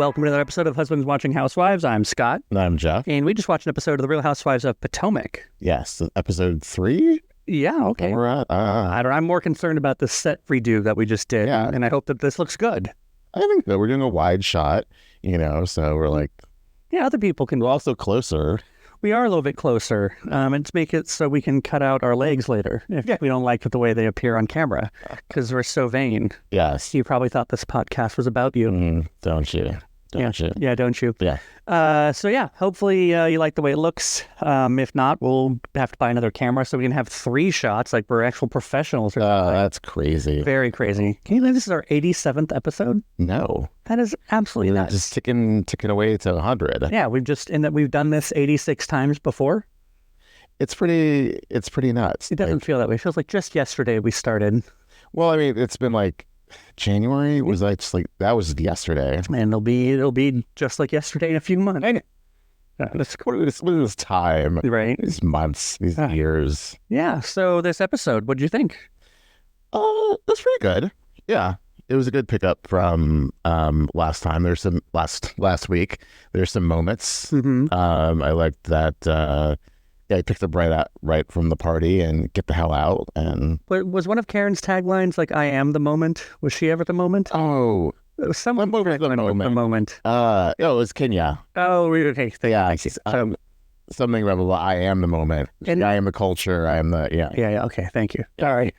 welcome to another episode of Husbands Watching Housewives. I'm Scott. And I'm Jeff. And we just watched an episode of the Real Housewives of Potomac. Yes, episode 3? Yeah, okay. We're at, I'm more concerned about the set redo that we just did, and I hope that this looks good. I think that we're doing a wide shot, so we're like... Yeah, other people can... We're also closer. We are a little bit closer, and to make it so we can cut out our legs later if we don't like the way they appear on camera, because we're so vain. Yes. You probably thought this podcast was about you. Don't you? Don't you? Yeah, don't you? Yeah. Hopefully you like the way it looks. If not, we'll have to buy another camera so we can have 3 shots like we're actual professionals. That's crazy. Very crazy. Can you believe this is our 87th episode? No. That is absolutely nuts. Just ticking away to 100. Yeah, we've done this 86 times before. It's pretty nuts. It doesn't feel that way. It feels like just yesterday we started. Well, I mean, it's been like January. Was like just like that was yesterday, and it'll be just like yesterday in a few months. What is this time? Right, these months, these years. Yeah. So this episode, what did you think? That's pretty good. Yeah, it was a good pickup from last time. There's some last week. There's some moments. I liked that. I picked up right from the party and get the hell out. And was one of Karen's taglines like "I am the moment"? Was she ever the moment? Oh, someone was the moment. It was Kenya. Oh, okay. Yeah, something rebel. I am the moment. And I am the culture. I am the Yeah. Okay, thank you. All right.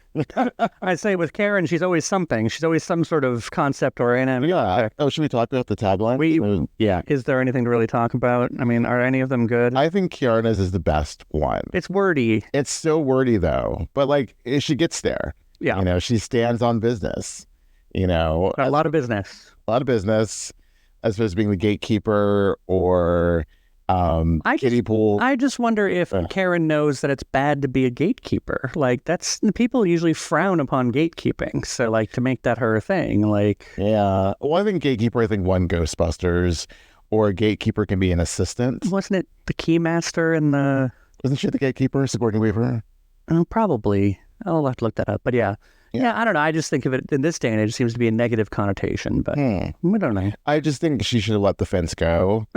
I say with Karen, she's always something. She's always some sort of concept or an. Yeah. Oh, should we talk about the tagline? Is there anything to really talk about? I mean, are any of them good? I think Keiarna's is the best one. It's wordy. It's so wordy though, but like she gets there. Yeah. She stands on business. A lot of business. As opposed to being the gatekeeper or. Kiddie pool. I just wonder if Karen knows that it's bad to be a gatekeeper. Like people usually frown upon gatekeeping. So like to make that her thing, like Well, I think gatekeeper. I think one Ghostbusters, or a gatekeeper can be an assistant. Wasn't it the keymaster and the? Wasn't she the gatekeeper, Sigourney Weaver? Oh, probably. I'll have to look that up. But yeah, I don't know. I just think of it in this day and age, it seems to be a negative connotation. But I don't know. I just think she should have let the fence go.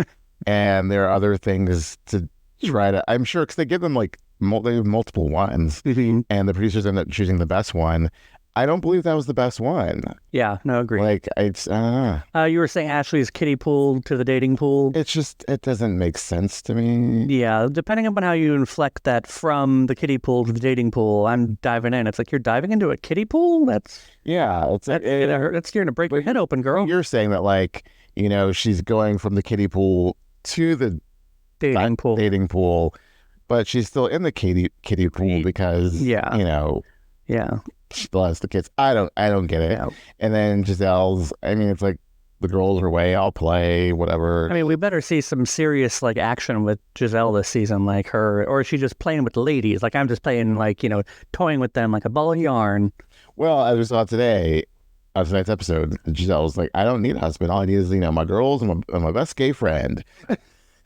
And there are other things to try to, I'm sure, because they give them like they have multiple ones, and the producers end up choosing the best one. I don't believe that was the best one. Yeah, no, agree. Like, I don't know. You were saying Ashley's kiddie pool to the dating pool. It doesn't make sense to me. Yeah, depending upon how you inflect that from the kiddie pool to the dating pool, I'm diving in. It's like you're diving into a kiddie pool? That's you're going to break your head open, girl. You're saying that, like, she's going from the kiddie pool to the dating pool, but she's still in the kiddie pool because she still has the kids. I don't get it. Yeah. And then Gizelle's, I mean, it's like the girls are away, I'll play, whatever. I mean, we better see some serious like action with Gizelle this season, like her, or is she just playing with the ladies? Like I'm just playing like, toying with them like a ball of yarn. Well, as we saw today, on tonight's episode, Gizelle's like, I don't need a husband. All I need is, my girls and my best gay friend.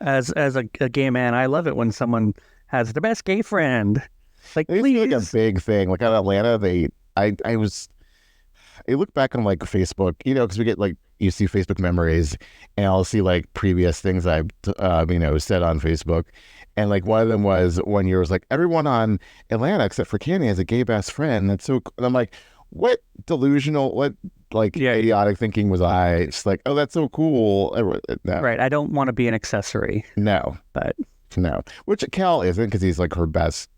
As a gay man, I love it when someone has the best gay friend. Like, please. It's like a big thing. Like out of Atlanta, I look back on like Facebook, because we get like, you see Facebook memories, and I'll see like previous things I've, said on Facebook. And like one of them was one year was like, everyone on Atlanta except for Kenny has a gay best friend. That's so cool. And I'm like, what idiotic thinking was I? It's like, oh, that's so cool. No. Right. I don't want to be an accessory. No. But no. Which Cal isn't, because he's like her best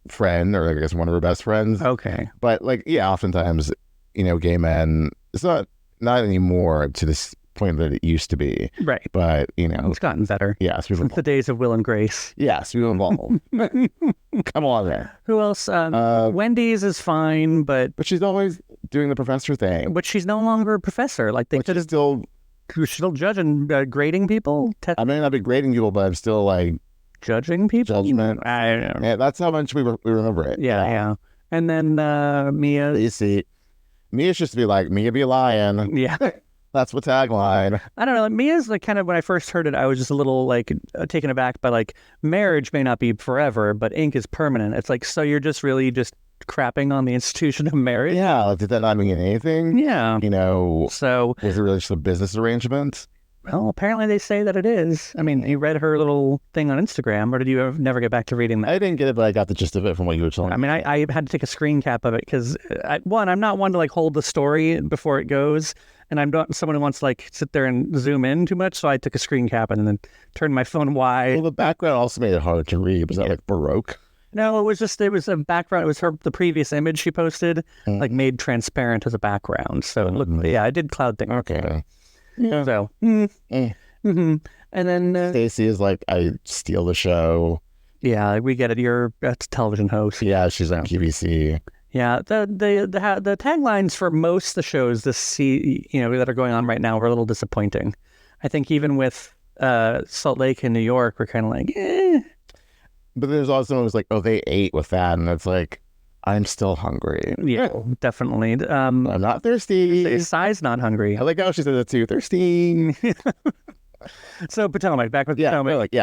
friend, or I guess one of her best friends. Okay. But like, oftentimes, gay men, it's not anymore to this point that it used to be. Right. But, it's gotten better. Yes. Since the days of Will and Grace. Yes, we've evolved. Come on there. Who else? Wendy's is fine, but she's always doing the professor thing. But she's no longer a professor. Like they could have still judging, grading people. I may not be grading people, but I'm still like judging people. Judgment. I don't know. Yeah, that's how much we remember it. Yeah. And then Mia. You see, Mia's just to be like, Mia be lying. Yeah. That's what tagline. I don't know. Mia's like kind of, when I first heard it, I was just a little like taken aback by like, marriage may not be forever, but ink is permanent. It's like, so you're just really just crapping on the institution of marriage. Yeah, like, did that not mean anything? Yeah. So was it really just a business arrangement? Well, apparently they say that it is. I mean, you read her little thing on Instagram, or did you never get back to reading that? I didn't get it, but I got the gist of it from what you were telling me. I mean, I had to take a screen cap of it because, I'm not one to like hold the story before it goes, and I'm not someone who wants to like sit there and zoom in too much, so I took a screen cap and then turned my phone wide. Well, the background also made it hard to read. Was that like Baroque? No, it was a background. It was the previous image she posted, like made transparent as a background. So it looked, I did cloud things. Okay. Yeah. So, and then Stacey is like, I steal the show. Yeah, we get it. You're a television host. Yeah, she's on QVC. Yeah, the taglines for most of the shows that are going on right now were a little disappointing. I think even with Salt Lake and New York, we're kind of like, eh. But there's also someone who's like, oh, they ate with that, and it's like, I'm still hungry. Yeah, definitely. I'm not thirsty. Sai's not hungry. I like how she said that too. Thirsty. So Potomac, back with Potomac. We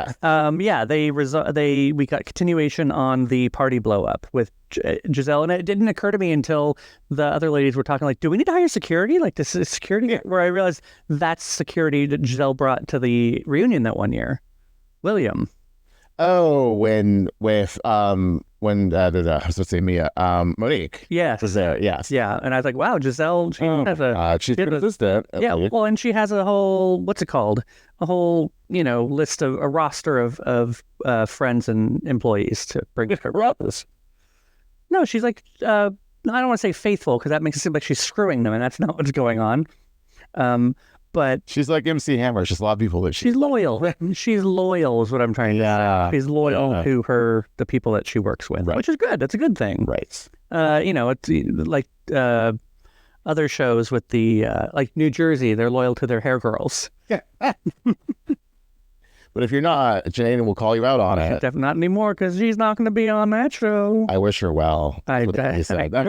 got continuation on the party blow up with Gizelle, and it didn't occur to me until the other ladies were talking like, do we need to hire security? Like, this is security? Yeah. Where I realized that's security that Gizelle brought to the reunion that one year. William. Oh, when I was going to say Mia, Monique. Yes. Was there, yes. Yeah, and I was like, wow, Gizelle, she's consistent. Yeah, well, and she has a whole, what's it called? A whole, list of, a roster of friends and employees to bring her up. No, she's like, I don't want to say faithful, because that makes it seem like she's screwing them, and that's not what's going on. But she's like MC Hammer. She's a lot of people that she's loyal. She's loyal is what I'm trying to say. She's loyal to the people that she works with, which is good. That's a good thing. Right. It's like other shows with the like New Jersey, they're loyal to their hair girls. Yeah. But if you're not, Janae will call you out on it. Definitely not anymore, because she's not going to be on that show. I wish her well. That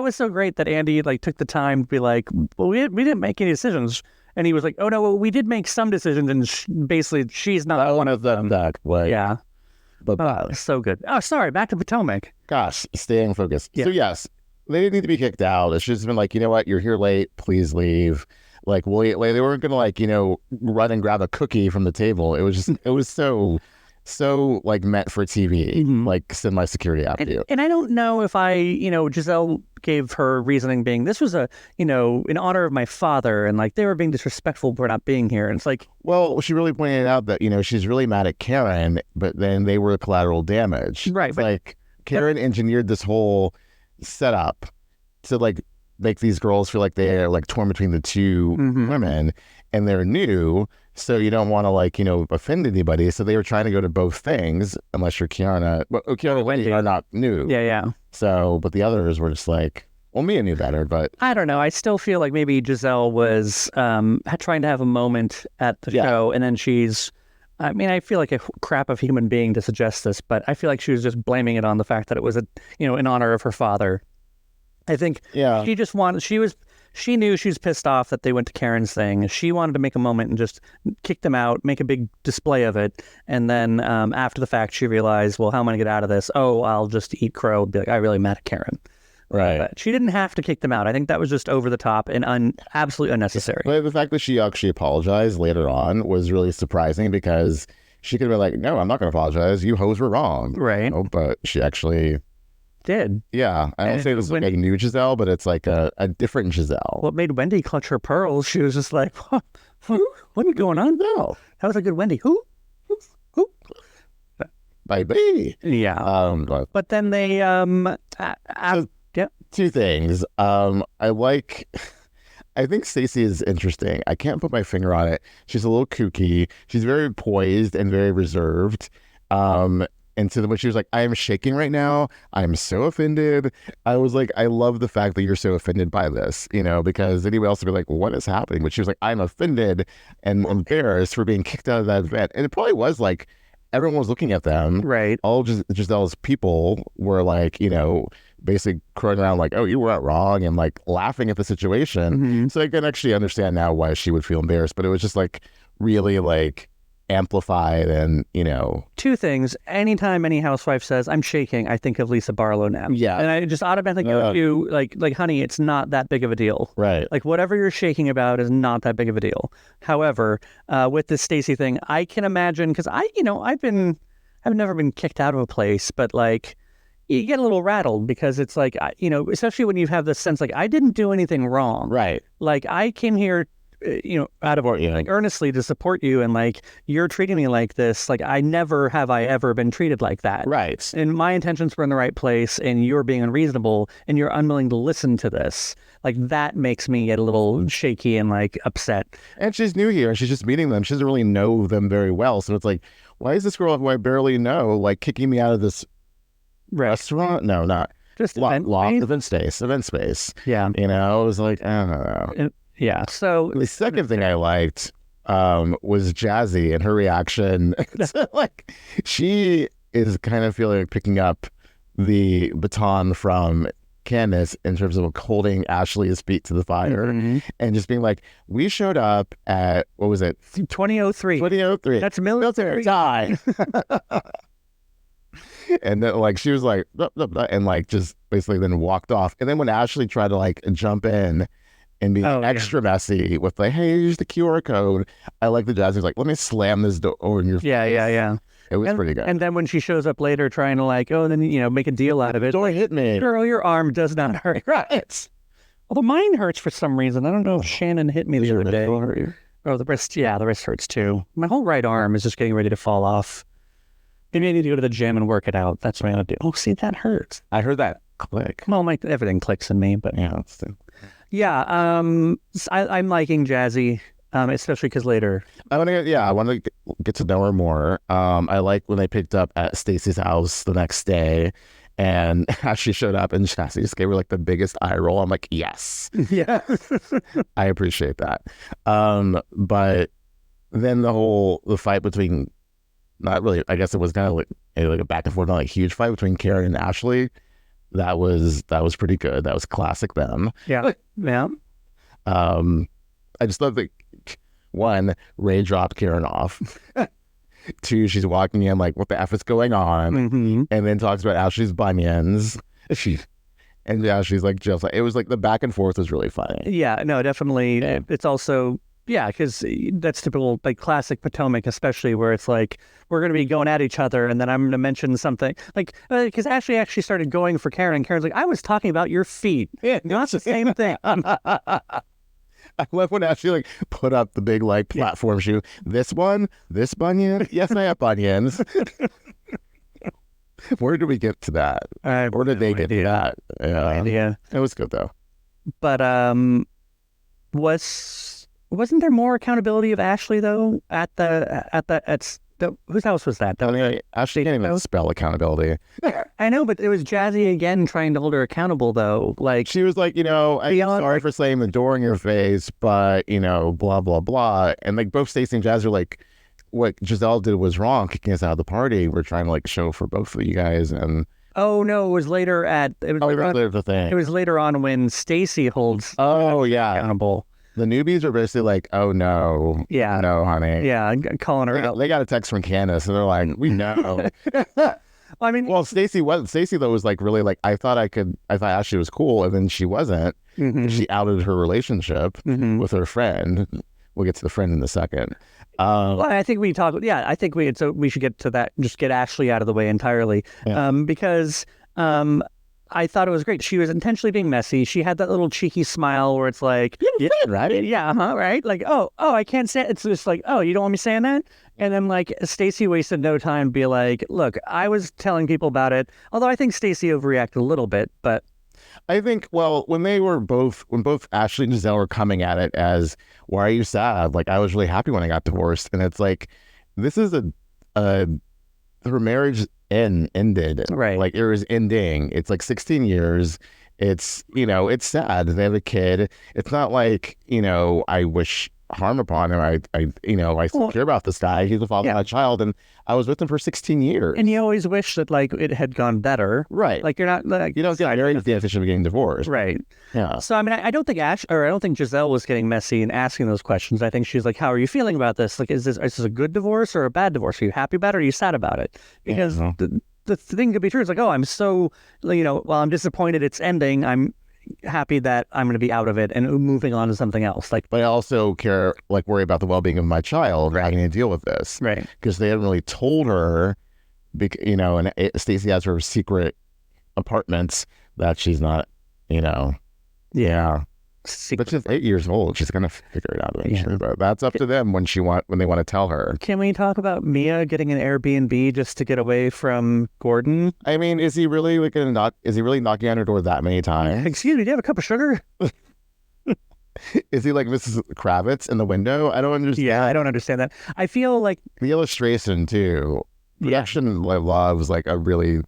was so great that Andy took the time to be like, well, we didn't make any decisions. And he was like, oh, no, well, we did make some decisions, and basically she's not one of them. That way. Yeah. But so good. Oh, sorry, back to Potomac. Gosh, staying focused. Yeah. So yes, they didn't need to be kicked out. It's just been like, you know what, you're here late, please leave. Like, they weren't gonna run and grab a cookie from the table. It was so like meant for TV, send my security after you. And I don't know if Gizelle gave her reasoning being, this was in honor of my father, and like they were being disrespectful for not being here. And it's like, well, she really pointed out that she's really mad at Karen, but then they were collateral damage. Right. It's like Karen engineered this whole setup to make these girls feel like they're torn between the two women, and they're new, so you don't want to offend anybody. So they were trying to go to both things, unless you're Keiarna. But Keiarna and Wendy are not new. Yeah. So, but the others were just like, well, Mia knew better, but I don't know. I still feel like maybe Gizelle was trying to have a moment at the show, and then she's. I mean, I feel like a crap of human being to suggest this, but I feel like she was just blaming it on the fact that it was in honor of her father. I think she just wanted, she knew she was pissed off that they went to Karen's thing. She wanted to make a moment and just kick them out, make a big display of it. And then after the fact, she realized, well, how am I going to get out of this? Oh, I'll just eat crow. Be like, I really mad at Karen. Right. But she didn't have to kick them out. I think that was just over the top and absolutely unnecessary. But the fact that she actually apologized later on was really surprising, because she could have been like, no, I'm not going to apologize. You hoes were wrong. Right. But she actually did. Yeah. I don't say it was like a new Gizelle, but it's like a different Gizelle. What made Wendy clutch her pearls, she was just like, what is going on now? That was a good Wendy. Who? Baby. Yeah. But then they, two things. I think Stacey is interesting. I can't put my finger on it. She's a little kooky. She's very poised and very reserved. And to when she was like, I am shaking right now. I am so offended. I was like, I love the fact that you're so offended by this, because anybody else would be like, what is happening? But she was like, I'm offended and embarrassed for being kicked out of that event. And it probably was like, everyone was looking at them. Right. All Giselle's people were like, basically crowing around like, oh, you were wrong, and like laughing at the situation. So I can actually understand now why she would feel embarrassed. But it was just like really like amplified and, Two things. Anytime any housewife says, I'm shaking, I think of Lisa Barlow now. Yeah. And I just automatically go to like, honey, it's not that big of a deal. Right. Like, whatever you're shaking about is not that big of a deal. However, with this Stacey thing, I can imagine, because I've never been kicked out of a place, but like, you get a little rattled because it's like, especially when you have this sense, like, I didn't do anything wrong. Right. Like, I came here, out of earnestly to support you, and like, you're treating me like this. Like, I never have I ever been treated like that. Right. And my intentions were in the right place, and you're being unreasonable, and you're unwilling to listen to this. Like, that makes me get a little shaky and like upset. And she's new here, and she's just meeting them. She doesn't really know them very well. So it's like, why is this girl who I barely know, like, kicking me out of this restaurant? No, not just event space. Yeah. I was like, I don't know. Yeah. So the second thing I liked was Jassi and her reaction. Like, she is kind of feeling like picking up the baton from Candace in terms of holding Ashley's feet to the fire and just being like, we showed up at, what was it? 2003. That's military die. And then, like, she was like, blah, blah, blah, and like just basically then walked off. And then when Ashley tried to like jump in and be extra messy with like, hey, use the QR code, I like the Jassi's like, let me slam this door in your face. Yeah. It was pretty good. And then when she shows up later trying to like, make a deal out of it. Don't hit me. Girl, your arm does not hurt. Right. Although mine hurts for some reason. I don't know if Shannon hit me the other day. Oh, the wrist. Yeah, the wrist hurts too. My whole right arm is just getting ready to fall off. Maybe I need to go to the gym and work it out. That's what I'm going to do. Oh, see, that hurts. I heard that click. Well, everything clicks in me, but yeah. I'm liking Jassi, especially because later. I want to get to know her more. I like when they picked up at Stacey's house the next day, and she showed up and Jassi just gave her like the biggest eye roll. I'm like, yes, yeah, I appreciate that. But then the fight between, not really, I guess it was kind of like a back and forth, not like a huge fight between Karen and Ashley. That was pretty good. That was classic them. Yeah. Yeah. I just love that, one, Ray dropped Karen off. Two, she's walking in like, what the F is going on? And then talks about Ashley's bunions. And Ashley's like, just like, it was like the back and forth was really funny. Yeah, no, definitely. It's also, because that's typical, like classic Potomac, especially where it's like, we're going to be going at each other and then I'm going to mention something. Like, because Ashley actually started going for Karen, and Karen's like, I was talking about your feet. Yeah, that's the same thing. I love when Ashley like put up the big like platform shoe. This bunion? Yes, I have bunions. Where did we get to that? Where did they get to that? Yeah, it was good though. But wasn't there more accountability of Ashley though at whose house was that? Ashley can't even spell accountability. I know, but it was Jassi again trying to hold her accountable though. Like, she was like, I'm sorry for slamming the door in your face, but blah blah blah. And like both Stacey and Jassi are like, what Gizelle did was wrong, kicking us out of the party. We're trying to like show for both of you guys. And oh no, it was later it was later on when Stacey holds accountable. The newbies are basically like, oh no, no, honey, calling her out. They got a text from Candace, and they're like, we know. I mean, well, Stacey though was like really like, I thought Ashley was cool, and then she wasn't. She outed her relationship with her friend. We'll get to the friend in a second. Well, I think we should get to that. Just get Ashley out of the way entirely, because. I thought it was great. She was intentionally being messy. She had that little cheeky smile where it's like, right? Yeah, right? Like, oh, I can't say it. It's just like, oh, you don't want me saying that? And then like Stacey wasted no time to be like, look, I was telling people about it. Although I think Stacey overreacted a little bit, but I think, when both Ashley and Gizelle were coming at it as, why are you sad? Like, I was really happy when I got divorced. And it's like, this is her marriage ended, right? Like, it was ending. It's like 16 years, it's, it's sad. They have a kid. It's not like, I wish harm upon him. I still care about this guy. He's the father of my child, and I was with him for 16 years. And you always wish that like it had gone better, right? Like you're not like you don't get married with the intention of getting divorced, right? Yeah. So I mean, I don't think I don't think Gizelle was getting messy and asking those questions. I think she's like, "How are you feeling about this? Like, is this a good divorce or a bad divorce? Are you happy about it or are you sad about it?" Because the thing could be true. It's like, oh, I'm so while I'm disappointed it's ending, I'm happy that I'm going to be out of it and moving on to something else. Like, but I also worry about the well-being of my child having to deal with this, right? Because they haven't really told her, and Stacey has her secret apartments that she's not, But she's 8 years old. She's gonna figure it out eventually. Yeah. But that's up to them when they want to tell her. Can we talk about Mia getting an Airbnb just to get away from Gordon? I mean, is he really is he really knocking on her door that many times? Excuse me, do you have a cup of sugar? Is he like Mrs. Kravitz in the window? I don't understand. Yeah, I don't understand that. I feel like the illustration too. Production loves like a really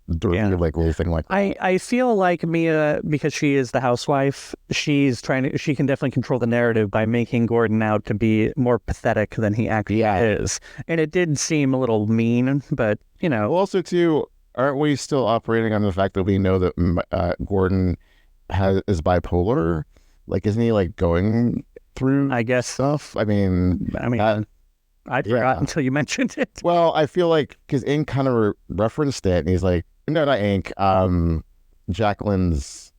like little thing like that. I feel like Mia, because she is the housewife, she can definitely control the narrative by making Gordon out to be more pathetic than he actually is. And it did seem a little mean, but also too, aren't we still operating on the fact that we know that Gordon is bipolar? Like, isn't he like going through stuff? I mean, I forgot until you mentioned it. Well, I feel like because Ink kind of referenced it, and he's like, no, not Ink. Jacqueline's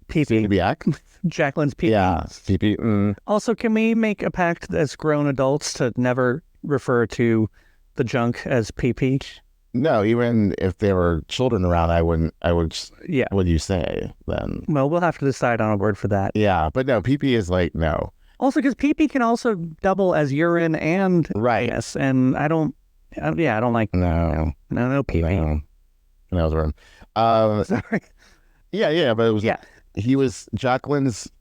PP. Jacqueline's PP. Yeah, PP. Mm. Also, can we make a pact as grown adults to never refer to the junk as PP? No, even if there were children around, I would. Yeah. What do you say then? Well, we'll have to decide on a word for that. Yeah, but no, PP is like no. Also, because PP can also double as urine and yes, and I don't like no PP. No, that was wrong. Sorry. Yeah, but it was he was Jacqueline's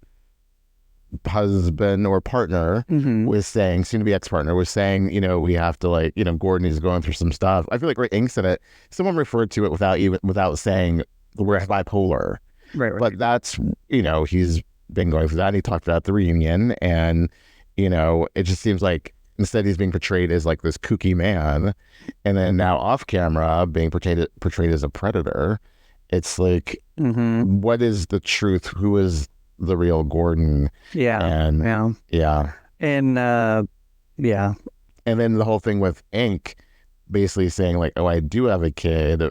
husband or partner was saying, soon to be ex-partner was saying, we have to Gordon is going through some stuff. I feel like Ink said it. Someone referred to it without saying we're bipolar. Right. But that's he's been going through that. And he talked about the reunion, and it just seems like instead he's being portrayed as like this kooky man, and then now off camera being portrayed as a predator. It's like, what is the truth? Who is the real Gordon? And then the whole thing with Ink basically saying like, oh, I do have a kid,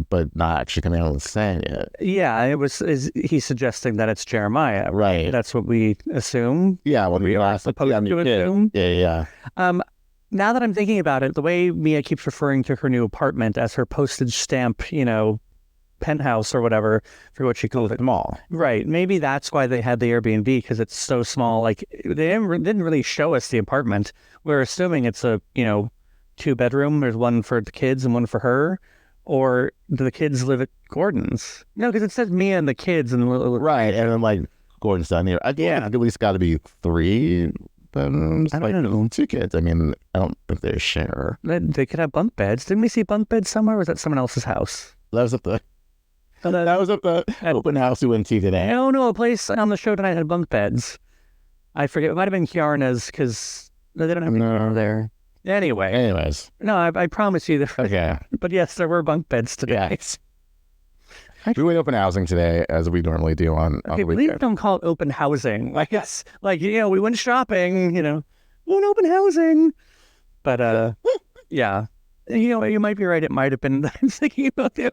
but not actually coming out and saying it. Yeah, he's suggesting that it's Jeremiah. Right. That's what we assume. Yeah, what we are supposed to assume. Yeah. Now that I'm thinking about it, the way Mia keeps referring to her new apartment as her postage stamp, penthouse or whatever, for what she calls it. Small. Right. Maybe that's why they had the Airbnb, because it's so small. Like, they didn't really show us the apartment. We're assuming it's a, 2-bedroom. There's one for the kids and one for her. Or do the kids live at Gordon's? No, because it says Mia and the kids. Right. And then like Gordon's down here. I think at least got to be 3 bedrooms. I don't know. 2 kids. I mean, I don't think they share. They could have bunk beds. Didn't we see bunk beds somewhere? Or was that someone else's house? That was at the open house we went to today. No, a place on the show tonight had bunk beds. I forget. It might have been Keiarna's, because they don't have any there. Anyways. No, I promise you. Okay. But yes, there were bunk beds today. Yes. We went open housing today, as we normally do on the weekend. Please don't call it open housing. I guess, we went shopping, we went open housing. But, yeah. You might be right. It might have been. I'm thinking about the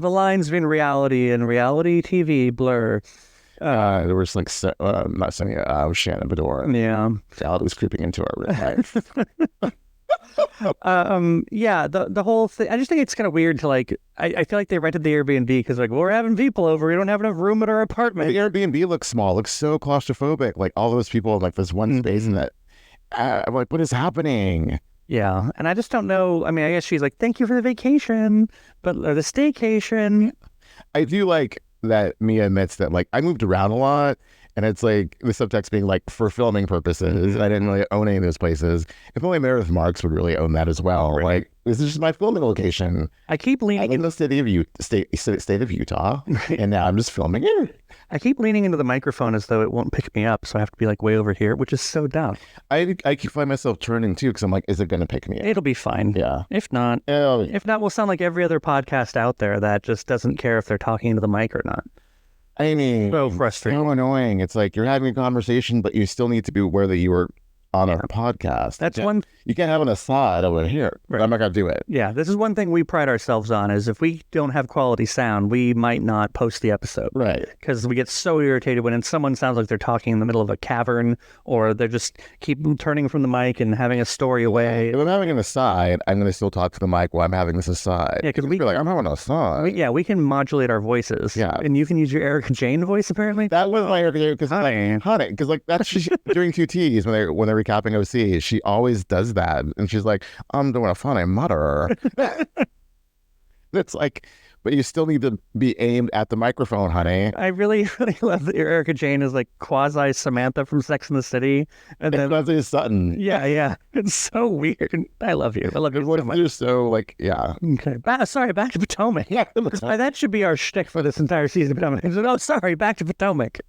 lines between reality and reality TV blur. There was like not Sonia, Shannon Bedore. Yeah, reality was creeping into our real life. The whole thing. I just think it's kind of weird to like. I feel like they rented the Airbnb because we're having people over. We don't have enough room at our apartment. The Airbnb looks small. Looks so claustrophobic. Like all those people in like this one space in that. I'm like, what is happening? Yeah, and I just don't know. I mean, I guess she's like, thank you for the vacation, or the staycation. I do like that Mia admits that, like, I moved around a lot, And it's like the subtext being like for filming purposes. I didn't really own any of those places. If only Meredith Marks would really own that as well. Right. Like, this is just my filming location. I keep I leaning live in the state of Utah, Right. and now I'm just filming it. I keep leaning into the microphone as though it won't pick me up, so I have to be like way over here, which is so dumb. I keep find myself turning too because I'm like, is it going to pick me up? It'll be fine. Yeah. If not, Oh, we'll sound like every other podcast out there that just doesn't care if they're talking into the mic or not. I mean, So frustrating. so annoying. It's like you're having a conversation, but you still need to be aware that you were on our podcast. That's Yeah. one. You can't have an aside over here. Right. I'm not going to do it. Yeah, this is one thing we pride ourselves on is if we don't have quality sound, we might not post the episode. Right. Because we get so irritated when someone sounds like they're talking in the middle of a cavern or they're just keep turning from the mic and having a story away. If I'm having an aside, I'm going to still talk to the mic while I'm having this aside. Yeah, because Be like, I'm having an aside. we can modulate our voices. Yeah. And you can use your Erica Jane voice, apparently. That was my because Honey. because like that's she's doing two T's when they're recapping OC. She always does that, and she's like, "I'm doing a funny mutter." It's like, but you still need to be aimed at the microphone, honey. I really, really love that your Erica Jane is like quasi Samantha from Sex and the City. And then, Leslie Sutton. yeah. It's so weird. I love you. I love you so much. You're so like, yeah. Okay. Sorry, back to Potomac. Yeah. That should be our shtick for this entire season of Potomac. Oh, sorry, back to Potomac.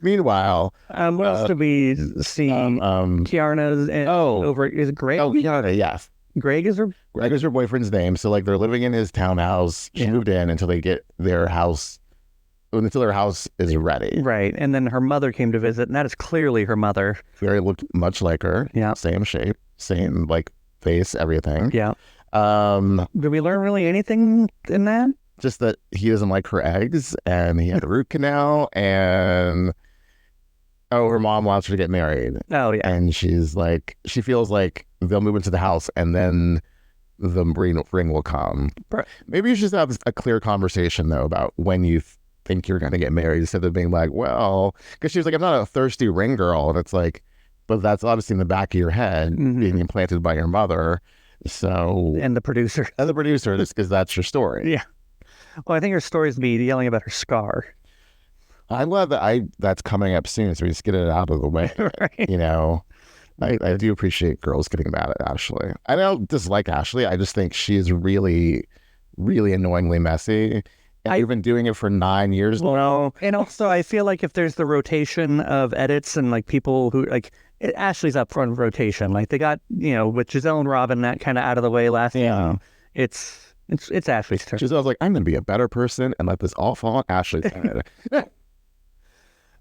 Meanwhile, What else did we see? Keiarna's over. Is it Greg? Oh, Keiarna, yes. Greg is her. Greg is her boyfriend's name. So like they're living in his townhouse. She moved in until they get their house, until their house is ready. Right. And then her mother came to visit, and that is clearly her mother. Very looked much like her. Yeah. Same shape, same like face, everything. Yeah. Um, Did we learn really anything in that? just that he doesn't like her eggs, and he had a root canal, and her mom wants her to get married. Oh, yeah. And she's like, she feels like they'll move into the house and then the ring will come. Maybe you should have a clear conversation though about when you think you're going to get married instead of being like, well, because she was like, I'm not a thirsty ring girl. And it's like, but that's obviously in the back of your head being implanted by your mother. So, And the producer. just because that's your story. Yeah. Well, I think her story is me yelling about her scar. I'm glad that that's coming up soon, so we just get it out of the way. Right. You know, I do appreciate girls getting mad at Ashley. I don't dislike Ashley. I just think she is really, really annoyingly messy. And you've been doing it for 9 years now. Well, and also I feel like if there's the rotation of edits and like people who like Ashley's up front of rotation, like they got, with Gizelle and Robin that kind of out of the way last season. It's Ashley's turn. Giselle's like, I'm going to be a better person and let this all fall on Ashley's head.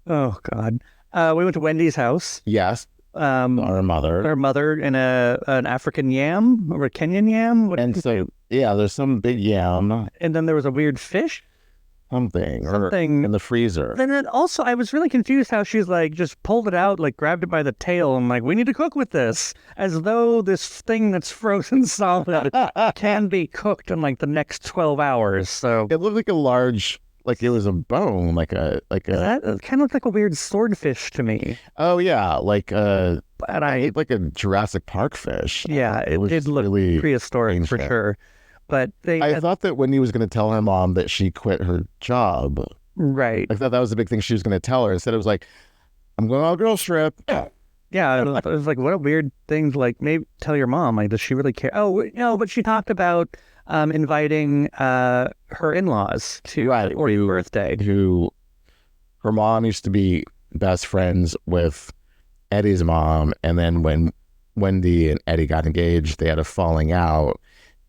Oh God. We went to Wendy's house. Yes. Our mother. Her mother and an African yam or a Kenyan yam. And so, yeah, there's some big yam. And then there was a weird fish. Something in the freezer. Then also, I was really confused how she's like just pulled it out, like grabbed it by the tail, and like, we need to cook with this, as though this thing that's frozen solid can be cooked in like the next 12 hours. So it looked like a large, like it was a bone, that kind of looked like a weird swordfish to me. Oh yeah, like And like a Jurassic Park fish. Yeah, it did look really prehistoric for sure. But I thought that Wendy was going to tell her mom that she quit her job. Right. I thought that was the big thing she was going to tell her. Instead, it was like, I'm going on a girls trip. Yeah, it was like, what a weird thing to like maybe tell your mom. Like, does she really care? Oh, no, but she talked about inviting her in-laws to her 40th birthday. Who her mom used to be best friends with Eddie's mom. And then when Wendy and Eddie got engaged, they had a falling out.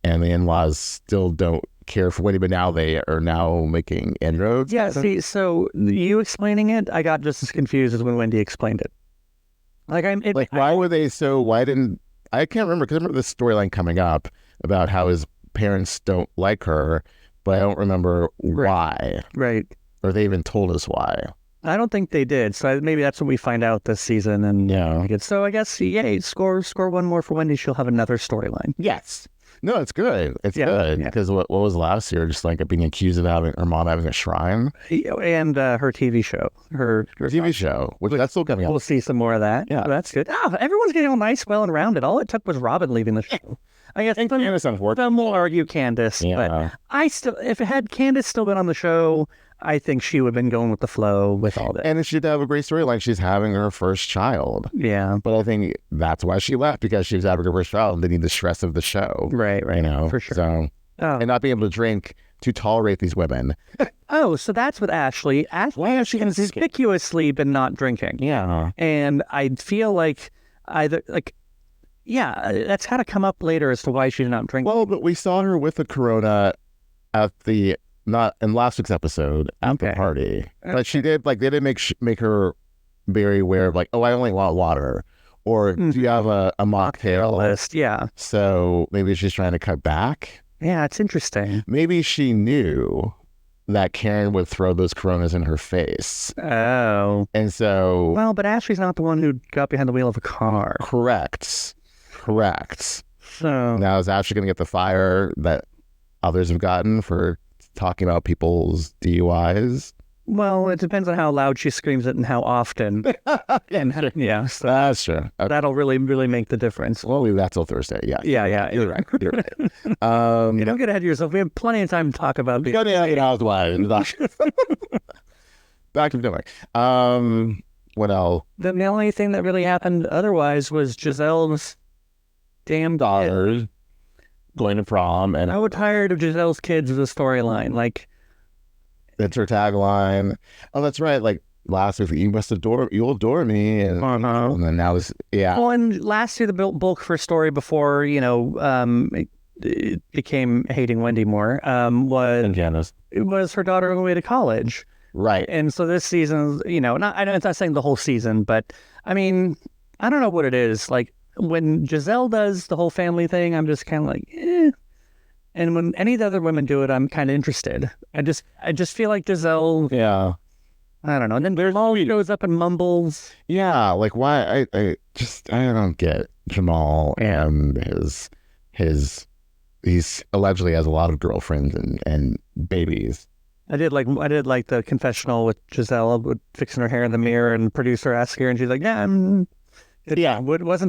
And the in-laws still don't care for Wendy, but now they are now making inroads. Yeah, see, so you explaining it, I got just as confused as when Wendy explained it. Why were they so? Why didn't I? Can't remember because I remember this storyline coming up about how his parents don't like her, but I don't remember why. Right. Or they even told us why. I don't think they did. So maybe that's what we find out this season. And so I guess score one more for Wendy. She'll have another storyline. Yes. No, it's good. It's good because what was last year? Just like being accused of having her mom having a shrine, and her TV show, her TV show, which that's still coming up. We'll see some more of that. Yeah, that's good. Everyone's getting all nice, well and rounded. All it took was Robin leaving the show. I guess Candace unfortunately. Some will argue Candace, but I still, if Candace still been on the show, I think she would have been going with the flow with all that. And she'd have a great storyline. She's having her first child. Yeah. But I think that's why she left, because she was having her first child and didn't need the stress of the show. Right. You know, for sure. So, and not being able to drink to tolerate these women. Oh, so that's with Ashley. Ashley has conspicuously been not drinking. Yeah. And I feel like that's had to come up later as to why she's not drinking. Well, but we saw her with a Corona at not in last week's episode at the party. But she did, like, they did make her very aware of, like, oh, I only want water. Or do you have a mocktail list? Yeah. So maybe she's trying to cut back. Yeah, it's interesting. Maybe she knew that Karen would throw those Coronas in her face. Oh. And so... Well, but Ashley's not the one who got behind the wheel of a car. Correct. So... Now is Ashley going to get the fire that others have gotten for talking about people's DUIs? Well, it depends on how loud she screams it and how often. Yeah, so that's true. Okay. That'll really, really make the difference. We'll leave that till Thursday. Yeah. You're right. You're right. You don't get ahead of yourself. We have plenty of time to talk about the Housewives. Back to Potomac. What else? The only thing that really happened otherwise was Giselle's damn daughters going to prom, and I was tired of Giselle's kids as a storyline. Like, that's her tagline. Oh, that's right. Like last week, you'll adore me, and then now this, Well, and last year the bulk of her story before it became hating Wendy more was her daughter going away to college. Right. And so this season, I know it's not saying the whole season, but I mean, I don't know what it is. Like when Gizelle does the whole family thing, I'm just kind of like, eh. And when any of the other women do it, I'm kind of interested. I just feel like Gizelle. Yeah. I don't know. And then Jamal goes up and mumbles. Yeah. Like why? I don't get Jamal and he's allegedly has a lot of girlfriends and babies. I did like the confessional with Gizelle with fixing her hair in the mirror, and the producer asked her, and she's like, wasn't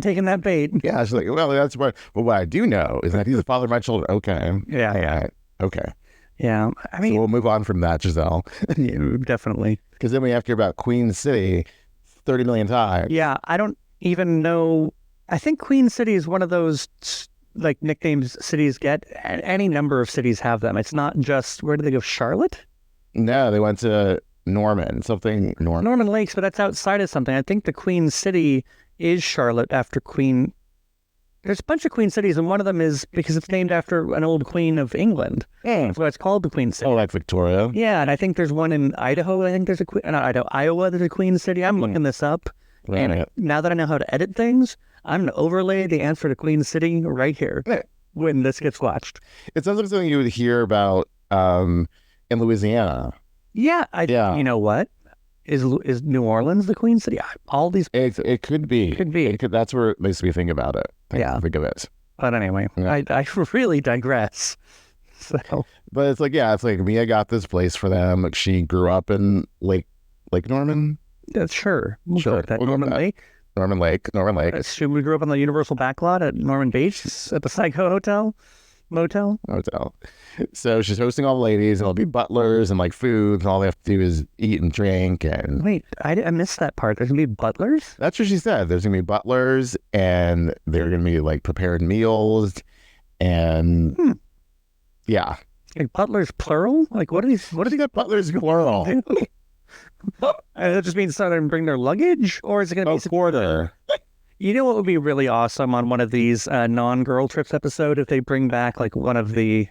taking that bait. Yeah, she's like, well, that's what. But what I do know is that he's the father of my children. Okay. Yeah. Okay. Yeah. I mean, so we'll move on from that, Gizelle. Yeah, definitely. Because then we have to hear about Queen City 30 million times. Yeah, I don't even know. I think Queen City is one of those like nicknames cities get. Any number of cities have them. It's not just, where do they go? Charlotte? No, they went to Norman Lakes, but that's outside of something. I think the Queen City is Charlotte after Queen. There's a bunch of Queen cities, and one of them is because it's named after an old queen of England. That's why it's called the Queen City. Oh, like Victoria? Yeah, and I think there's one in Idaho. I think there's Iowa, there's a Queen City. I'm looking this up. Right. And now that I know how to edit things, I'm going to overlay the answer to Queen City right here when this gets watched. It sounds like something you would hear about in Louisiana. Yeah. You know what? Is New Orleans the Queen City? All these... It could be. That's where it makes me think about it. Think of it. But anyway, I really digress. So, but it's like Mia got this place for them. She grew up in Lake Norman. Sure. Norman Lake. She grew up on the Universal backlot at Norman Beach at the Psycho Motel. So she's hosting all the ladies, and there'll be butlers and like food, and all they have to do is eat and drink. And wait, I missed that part. There's gonna be butlers? That's what she said. There's gonna be butlers, and they're gonna be like prepared meals, and yeah. Like butlers plural? Like what are these? What do you got? Butlers plural. That just means they're bring their luggage, or is it gonna be quarter? You know what would be really awesome on one of these non-girl trips episode if they bring back like one of the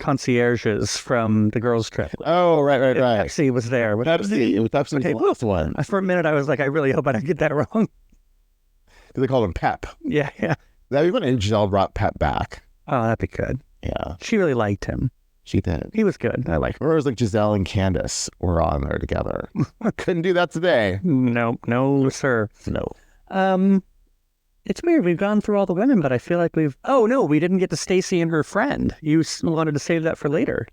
concierges from the girls trip. Oh, right. Pepsi was there. Pepsi. It was Pepsi. The last one. For a minute, I was like, I really hope I don't get that wrong. They called him Pep. Yeah. That'd be when Gizelle brought Pep back. Oh, that'd be good. Yeah. She really liked him. She did. He was good. I liked him. Or it was like Gizelle and Candace were on there together. Couldn't do that today. No, sir. No. It's weird. We've gone through all the women, but I feel like we didn't get to Stacey and her friend. You wanted to save that for later.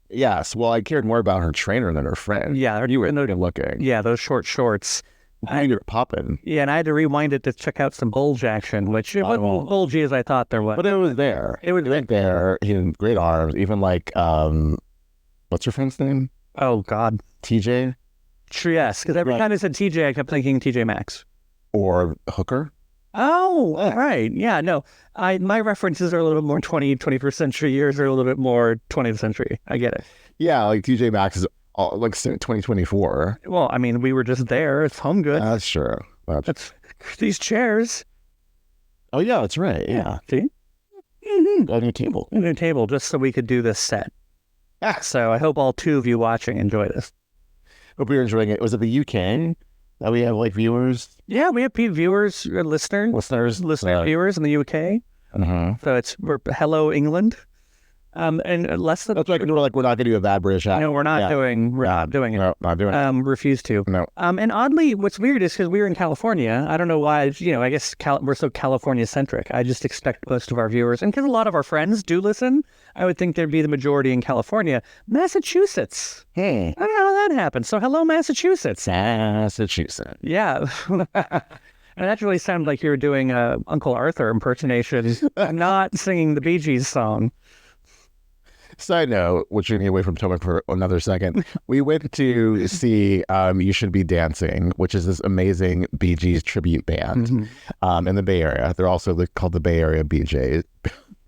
Yes. Well, I cared more about her trainer than her friend. Yeah. You were good looking. Yeah. Those short shorts. You were popping. Yeah. And I had to rewind it to check out some bulge action, which it wasn't bulgy as I thought there was. But it was there. It was there. He had great arms. Even like, what's her friend's name? Oh, God. TJ? Yes, because every time I said TJ, I kept thinking TJ Maxx. Or Hooker? Oh, right. Yeah, no. My references are a little bit more 21st century. Yours are a little bit more 20th century. I get it. Yeah, like TJ Maxx is like 2024. Well, I mean, we were just there. It's home good. That's true. That's these chairs. Oh, yeah, that's right. Yeah. See? On your table. On your table, just so we could do this set. So I hope all 2 of you watching enjoy this. Hope you're enjoying it. Was it the UK that we have like viewers? Yeah, we have viewers, listeners, viewers in the UK. So we're hello England. And less than that's like we're not going to do a bad British accent. No, we're not doing it. No, not doing it. Refuse to. No. And oddly, what's weird is because we were in California. I don't know why. I guess we're so California centric. I just expect most of our viewers, and because a lot of our friends do listen, I would think there'd be the majority in California. Massachusetts. Hey, I don't know how that happened. So hello, Massachusetts. Massachusetts. Yeah. And that really sounded like you were doing Uncle Arthur impersonation, not singing the Bee Gees song. Side note, which we're going to get away from Potomac for another second. We went to see You Should Be Dancing, which is this amazing Bee Gees tribute band in the Bay Area. They're also called the Bay Area BJs.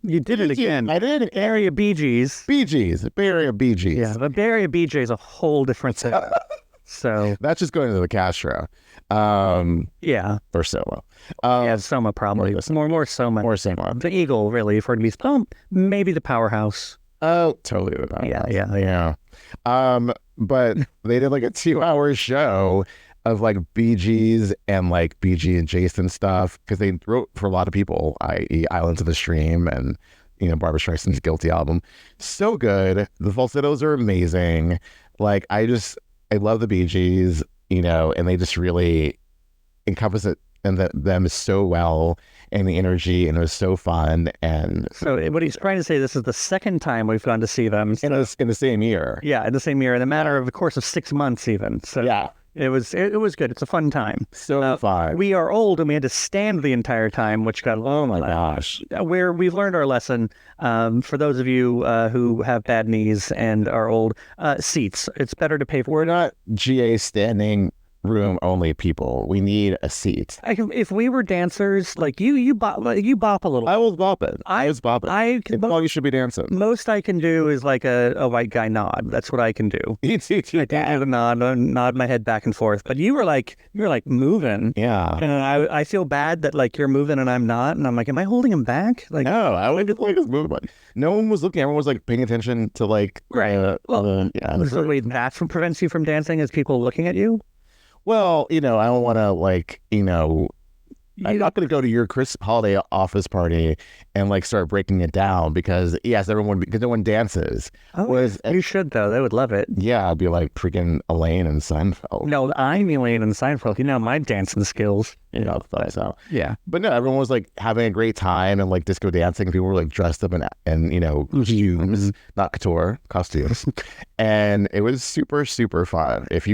You did it again. I did. Area Bee Gees. Bee Gees. Bay Area Bee Gees. Yeah, the Bay Area BJ is a whole different thing. So that's just going to the Castro. Yeah. Or Soma. Yeah, Soma probably. More Soma. More Soma. The Eagle, really, for it to be. Maybe the Powerhouse. Oh, totally. The Powerhouse. Yeah. But they did like a 2-hour show of like Bee Gees and like Bee Gees adjacent stuff because they wrote for a lot of people, i.e. Islands of the Stream and Barbra Streisand's Guilty album. So good. The falsettos are amazing. Like I love the Bee Gees, and they just really encompass it and them so well, and the energy, and it was so fun. And so what he's trying to say, this is the second time we've gone to see them in the same year. Yeah, in the same year, in a matter of course of 6 months even. So yeah, it was good. It's a fun time. So fun. We are old and we had to stand the entire time, which got oh my gosh. Where we've learned our lesson. For those of you who have bad knees and are old, seats. It's better to pay for. We're not GA standing room only people. We need a seat. If we were dancers, like you bop a little. I was bopping. You should be dancing. Most I can do is like a white guy nod. That's what I can do. I nod my head back and forth. But you were like moving. Yeah. And I feel bad that like you're moving and I'm not. And I'm like, am I holding him back? Like no, I was like this movement. No one was looking. Everyone was like paying attention to like right. So wait, that prevents you from dancing is people looking at you? Well, I don't want to like, I'm not going to go to your holiday office party and like start breaking it down because no one dances. Oh, you should though. They would love it. Yeah, I'd be like freaking Elaine and Seinfeld. No, I'm Elaine and Seinfeld. My dancing skills. So. Yeah. But no, everyone was like having a great time and like disco dancing. People were like dressed up in costumes, not couture, costumes. And it was super, super fun. If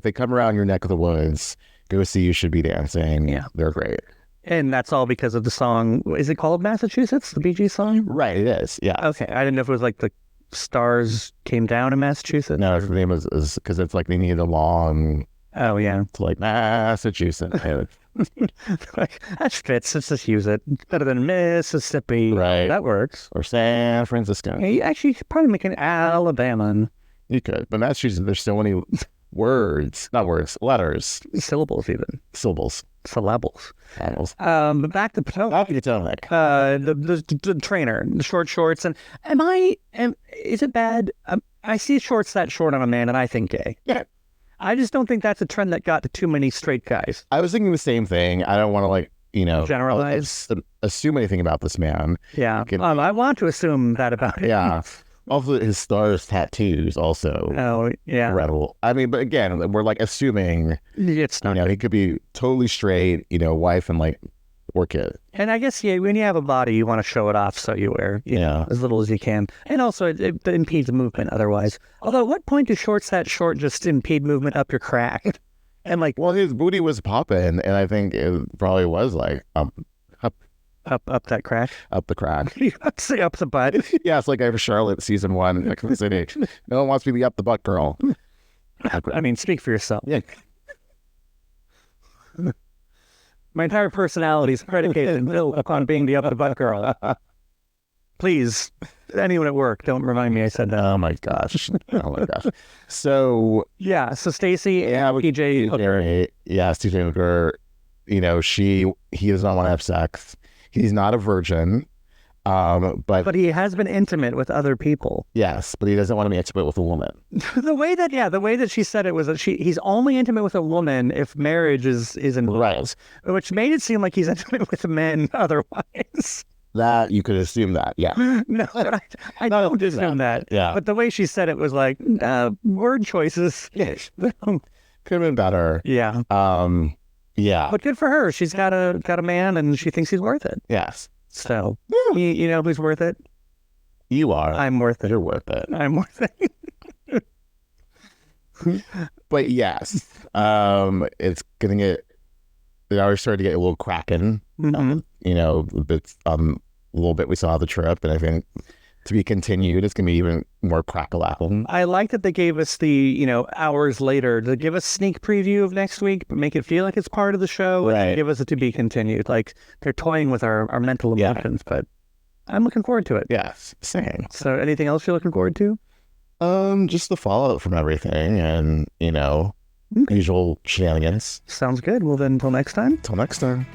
they come around your neck of the woods, go see You Should Be Dancing. Yeah. They're great. And that's all because of the song. Is it called Massachusetts, the Bee Gees song? Right, it is. Yeah. Okay. I didn't know if it was like the stars came down in Massachusetts. No, the name is because it's like they needed a long. Oh, yeah. It's like Massachusetts. That fits. Let's just use it. Better than Mississippi. Right. That works. Or San Francisco. Yeah, you actually could probably make an Alabama. You could. But Massachusetts, there's so many letters. Syllables even. Syllables. Syllables. But back to Potomac. The trainer, the short shorts. And is it bad? I see shorts that short on a man and I think gay. Yeah. I just don't think that's a trend that got to too many straight guys. I was thinking the same thing. I don't want to generalize, assume anything about this man. Yeah. I want to assume that about him. Yeah. Also, his stars tattoos also. Oh, yeah. Incredible. I mean, but again, we're like assuming it's not. He could be totally straight, wife and like or kid. And I guess, when you have a body, you want to show it off, so you wear as little as you can. And also, it impedes movement otherwise. Although, at what point do shorts that short just impede movement up your crack? And like, well, his booty was popping, and I think it probably was like up. Up that crack. Up the crack. Say up the butt. Yeah, it's like I have Charlotte season 1. Like, no one wants me to be up the butt girl. I mean, speak for yourself. Yeah. My entire personality is predicated upon being the up the butt girl. Please, anyone at work, don't remind me I said that. Oh my gosh. So yeah, so Stacey and PJ Hooker. Yeah, TJ Hooker, he does not want to have sex. He's not a virgin. But he has been intimate with other people. Yes, but he doesn't want to be intimate with a woman. the way that she said it was that he's only intimate with a woman if marriage is involved, right? Which made it seem like he's intimate with men otherwise. That you could assume that, yeah. No, I don't assume that. Yeah, but the way she said it was like word choices. Yes, could have been better. Yeah. Yeah. But good for her. She's got a man, and she thinks he's worth it. Yes. So, you know who's worth it? You are. I'm worth it. You're worth it. I'm worth it. But yes, it's gonna get. It already started to get a little cracking. Mm-hmm. A little bit we saw the trip, and I think to be continued, it's gonna be even more crackle-ackle. I like that they gave us the hours later to give us sneak preview of next week, but make it feel like it's part of the show. Right. And give us a to be continued. Like they're toying with our mental emotions, but I'm looking forward to it. Yes, same. So, anything else you're looking forward to? Just the fallout from everything, and usual shenanigans. Sounds good. Well, then, until next time. Till next time.